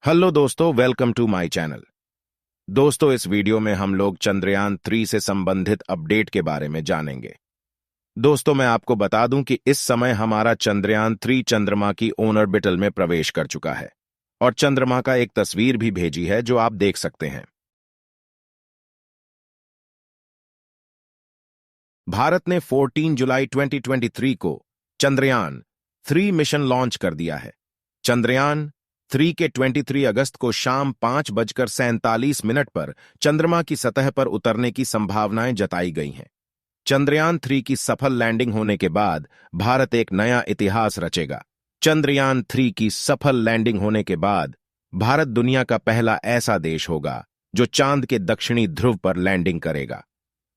Hello दोस्तों, welcome to my channel. दोस्तों, इस वीडियो में हम लोग चंद्रयान-3 से संबंधित अपडेट के बारे में जानेंगे। दोस्तों, मैं आपको बता दूं कि इस समय हमारा चंद्रयान-3 चंद्रमा की ऑर्बिटल में प्रवेश कर चुका है और चंद्रमा का एक तस्वीर भी भेजी है जो आप देख सकते हैं। भारत ने 14 जुलाई 2023 को चंद्रयान-3 मिशन लॉन्च कर दिया है। चंद्रयान-3 के 23 अगस्त को शाम 5:47 पर चंद्रमा की सतह पर उतरने की संभावनाएं जताई गई हैं। चंद्रयान-3 की सफल लैंडिंग होने के बाद भारत एक नया इतिहास रचेगा। चंद्रयान-3 की सफल लैंडिंग होने के बाद भारत दुनिया का पहला ऐसा देश होगा जो चांद के दक्षिणी ध्रुव पर लैंडिंग करेगा।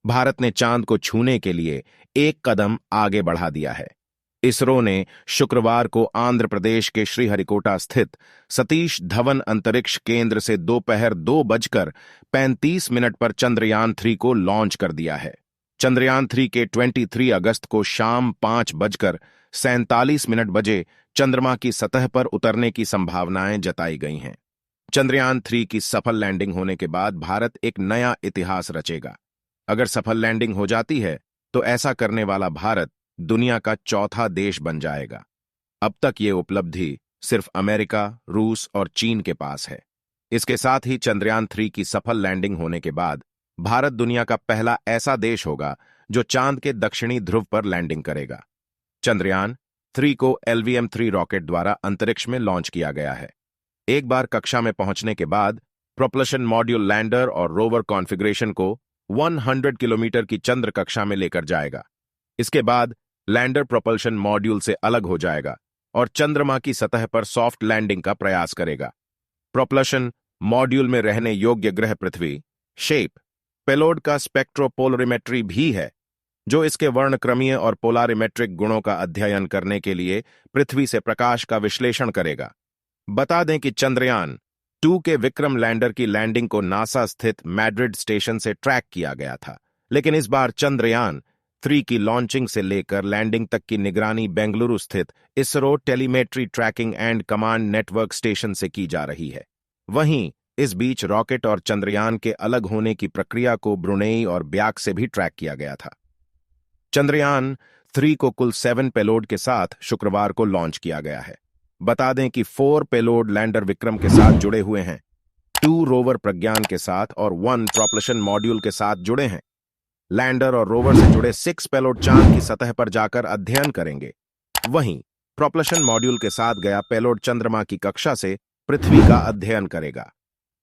भारत ने चांद को छूने के लिए एक कदम आगे बढ़ा दिया है। इसरो ने शुक्रवार को आंध्र प्रदेश के श्रीहरिकोटा स्थित सतीश धवन अंतरिक्ष केंद्र से दोपहर 2:35 पर चंद्रयान-3 को लॉन्च कर दिया है। चंद्रयान-3 के 23 अगस्त को शाम 5:47 बजे चंद्रमा की सतह पर उतरने की संभावनाएं जताई गई हैं। चंद्रयान-3 की सफल लैंडिंग होने के बाद भारत एक नया इतिहास रचेगा। अगर सफल लैंडिंग हो जाती है तो ऐसा करने वाला भारत दुनिया का चौथा देश बन जाएगा। अब तक ये उपलब्धि सिर्फ अमेरिका, रूस और चीन के पास है। इसके साथ ही चंद्रयान-3 की सफल लैंडिंग होने के बाद भारत दुनिया का पहला ऐसा देश होगा जो चांद के दक्षिणी ध्रुव पर लैंडिंग करेगा। चंद्रयान-3 को LVM-3 रॉकेट द्वारा अंतरिक्ष में लॉन्च किया गया है। एक बार कक्षा में पहुंचने के बाद प्रोपल्शन मॉड्यूल लैंडर और रोवर कॉन्फ़िगरेशन को 100 किलोमीटर की चंद्र कक्षा में लेकर जाएगा। इसके बाद लैंडर प्रोपल्शन मॉड्यूल से अलग हो जाएगा और चंद्रमा की सतह पर सॉफ्ट लैंडिंग का प्रयास करेगा। प्रोपल्शन मॉड्यूल में रहने योग्य ग्रह पृथ्वी, शेप, पेलोड का स्पेक्ट्रोपोलरिमेट्री भी है, जो इसके वर्णक्रमीय और पोलारिमेट्रिक गुणों का अध्ययन करने के लिए पृथ्वी से प्रकाश का विश्लेषण करेगा। बता दें कि चंद्रयान-2 के विक्रम लैंडर की लैंडिंग को नासा स्थित मैड्रिड स्टेशन से ट्रैक किया गया था, लेकिन इस बार चंद्रयान-3 की लॉन्चिंग से लेकर लैंडिंग तक की निगरानी बेंगलुरु स्थित ISRO telemetry tracking and command network station से की जा रही है। वहीं इस बीच रॉकेट और चंद्रयान के अलग होने की प्रक्रिया को ब्रुनेई और ब्याक से भी ट्रैक किया गया था। चंद्रयान-3 को कुल 7 पेलोड के साथ शुक्रवार को लॉन्च किया गया है। बता दें कि 4 पेलोड लैंडर विक्रम के साथ जुड़े हुए हैं, 2 रोवर प्रज्ञान के साथ और 1 प्रोपल्शन मॉड्यूल के साथ जुड़े हैं। लैंडर और रोवर से जुड़े 6 पेलोड चांद की सतह पर जाकर अध्ययन करेंगे। वहीं प्रोपल्शन मॉड्यूल के साथ गया पेलोड चंद्रमा की कक्षा से पृथ्वी का अध्ययन करेगा।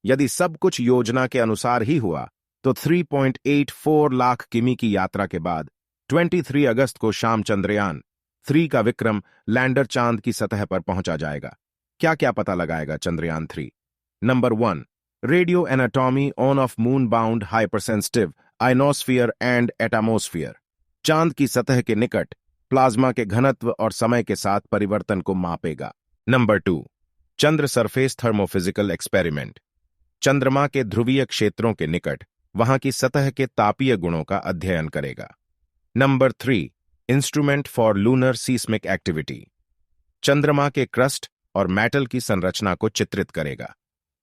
यदि सब कुछ योजना के अनुसार ही हुआ तो 3.84 लाख किमी की यात्रा के बाद 23 अगस्त को शाम चंद्रयान-3 का विक्रम लैंडर चांद की सतह पर पहुंचा जाएगा। क्या क्या पता लगाएगा Chandrayaan-3? Number 1, radio anatomy on off moon bound hypersensitive ionosphere and atmosphere. चांद की सतह के निकट प्लाज्मा के घनत्व और समय के साथ परिवर्तन को मापेगा। नंबर 2, चंद्र सरफेस थर्मोफिजिकल एक्सपेरिमेंट। चंद्रमा के ध्रुवीय क्षेत्रों के निकट वहां की सतह के तापीय गुणों का अध्ययन करेगा। Number 3, instrument for lunar seismic activity. चंद्रमा के क्रस्ट और मेटल की संरचना को चित्रित करेगा।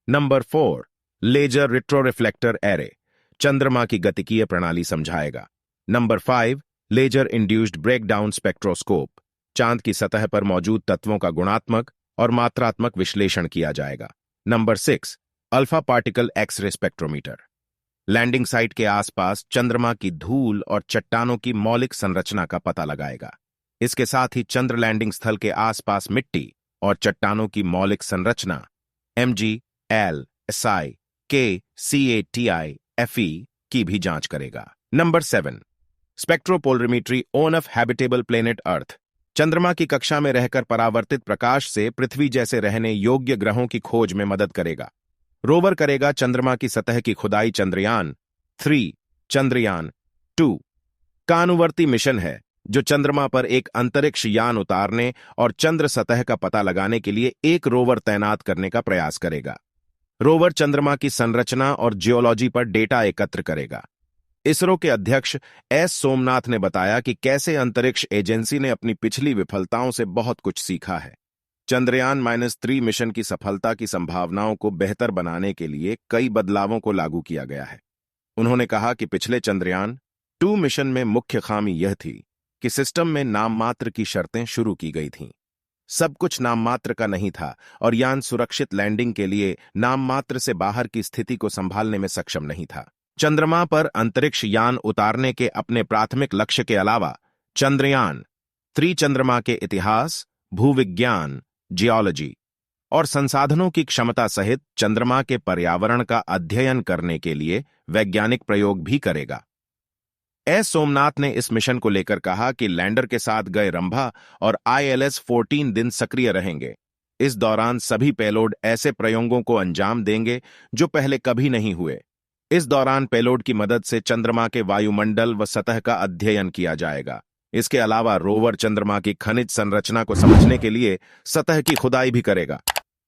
Number 4, laser retroreflector array. चंद्रमा की गतिकीय प्रणाली समझाएगा। Number 5, laser induced breakdown spectroscope. चांद की सतह पर मौजूद तत्वों का गुणात्मक और मात्रात्मक विश्लेषण किया जाएगा। Number 6, alpha particle X-ray spectrometer. Landing site के आसपास चंद्रमा की धूल और चट्टानों की मौलिक संरचना का पता लगाएगा। इसके साथ ही चंद्र लैंडिंग स्थल के आसपास मिट्टी और चट्टानों की मौलिक संरचना MgLSi KCATI-Fe की भी जांच करेगा। Number 7, spectropolarimetry on of habitable planet Earth. चंद्रमा की कक्षा में रहकर परावर्तित प्रकाश से पृथ्वी जैसे रहने योग्य ग्रहों की खोज में मदद करेगा। रोवर करेगा चंद्रमा की सतह की खुदाई। चंद्रयान-3 चंद्रयान-2 का अनुवर्ती मिशन है जो चंद्रमा पर एक अंतरिक्ष यान उतारने और चंद्र सतह का पता लगाने के लिए एक रोवर तैनात करने का प्रयास करेगा। रोवर चंद्रमा की संरचना और जियोलॉजी पर डेटा एकत्र करेगा। इसरो के अध्यक्ष S सोमनाथ ने बताया कि कैसे अंतरिक्ष एजेंसी ने अपनी पिछली विफलताओं से बहुत कुछ सीखा है। चंद्रयान-3 मिशन की सफलता की संभावनाओं को बेहतर बनाने के लिए कई बदलावों को लागू किया गया है। उन्होंने कहा कि पिछले चंद्रयान-2 मिशन में मुख्य खामी यह थी कि सिस्टम में नाममात्र की शर्तें शुरू की गई थीं। सब कुछ नाममात्र का नहीं था और यान सुरक्षित लैंडिंग के लिए नाममात्र से बाहर की स्थिति को संभालने में सक्षम नहीं था। चंद्रमा पर अंतरिक्ष यान उतारने के अपने प्राथमिक लक्ष्य के अलावा चंद्रयान-3 चंद्रमा के इतिहास, भूविज्ञान, जियोलॉजी और संसाधनों की क्षमता सहित चंद्रमा के पर्यावरण का अध्ययन करने के लिए वैज्ञानिक प्रयोग भी करेगा। एस सोमनाथ ने इस मिशन को लेकर कहा कि लैंडर के साथ गए रंभा और ILS 14 दिन सक्रिय रहेंगे। इस दौरान सभी पेलोड ऐसे प्रयोगों को अंजाम देंगे जो पहले कभी नहीं हुए। इस दौरान पेलोड की मदद से चंद्रमा के वायुमंडल व सतह का अध्ययन किया जाएगा। इसके अलावा रोवर चंद्रमा की खनिज संरचना को समझने के लिए सतह की खुदाई भी करेगा।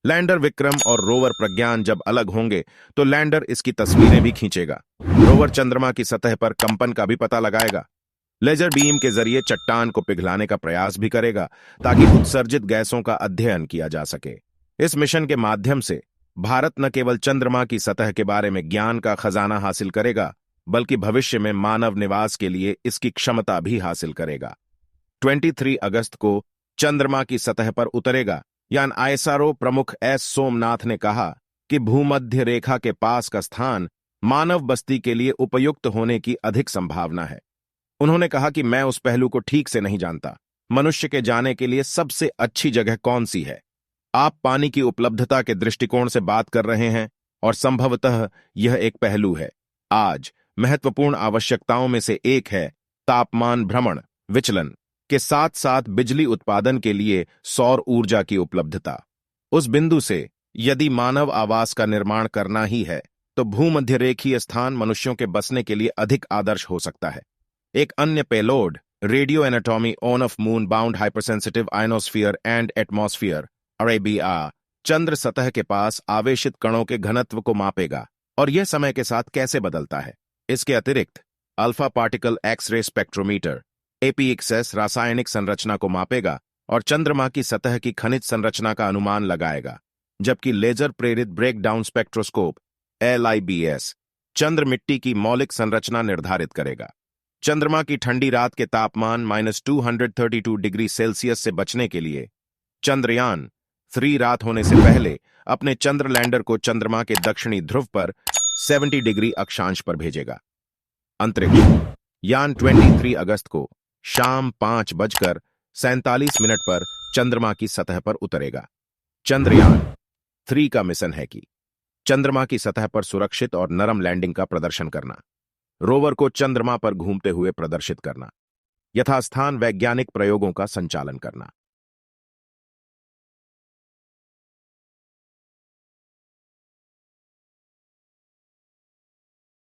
लैंडर विक्रम और रोवर प्रज्ञान जब अलग होंगे तो लैंडर इसकी तस्वीरें भी खींचेगा। रोवर चंद्रमा की सतह पर कंपन का भी पता लगाएगा। लेजर बीम के जरिए चट्टान को पिघलाने का प्रयास भी करेगा ताकि उत्सर्जित गैसों का अध्ययन किया जा सके। इस मिशन के माध्यम से भारत न केवल चंद्रमा की सतह के बारे में ज्ञान का खजाना हासिल करेगा, बल्कि भविष्य में मानव निवास के लिए इसकी क्षमता भी हासिल करेगा। 23 अगस्त को चंद्रमा की सतह पर उतरेगा यान ISRO प्रमुख एस सोमनाथ ने कहा कि भूमध्य रेखा के पास का स्थान मानव बस्ती के लिए उपयुक्त होने की अधिक संभावना है। उन्होंने कहा कि मैं उस पहलू को ठीक से नहीं जानता। मनुष्य के जाने के लिए सबसे अच्छी जगह कौन सी है? आप पानी की उपलब्धता के दृष्टिकोण से बात कर रहे हैं और संभवतः यह एक पहलू है। आज महत्वपूर्ण आवश्यकताओं में से एक है तापमान भ्रमण विचलन के साथ साथ बिजली उत्पादन के लिए सौर ऊर्जा की उपलब्धता। उस बिंदु से यदि मानव आवास का निर्माण करना ही है तो भूमध्य रेखीय स्थान मनुष्यों के बसने के लिए अधिक आदर्श हो सकता है। एक अन्य payload radio anatomy of moon bound hypersensitive ionosphere and atmosphere अरेबिया चंद्र सतह के पास आवेशित कणों के घनत्व को मापेगा और यह समय के साथ कैसे बदलता है। इसके अतिरिक्त alpha particle X-ray spectrometer APXS रासायनिक संरचना को मापेगा और चंद्रमा की सतह की खनिज संरचना का अनुमान लगाएगा, जबकि लेजर प्रेरित ब्रेकडाउन स्पेक्ट्रोस्कोप LIBS चंद्र मिट्टी की मौलिक संरचना निर्धारित करेगा। चंद्रमा की ठंडी रात के तापमान -232 डिग्री सेल्सियस से बचने के लिए चंद्रयान-3 रात होने से पहले अपने चंद्र लैंडर को चंद्रमा के दक्षिणी ध्रुव पर 70 डिग्री अक्षांश पर भेजेगा। अंतरिक्ष यान 23 अगस्त को शाम 5:47 पर चंद्रमा की सतह पर उतरेगा। चंद्रयान-3 का मिशन है कि चंद्रमा की सतह पर सुरक्षित और नरम लैंडिंग का प्रदर्शन करना, रोवर को चंद्रमा पर घूमते हुए प्रदर्शित करना, यथास्थान वैज्ञानिक प्रयोगों का संचालन करना।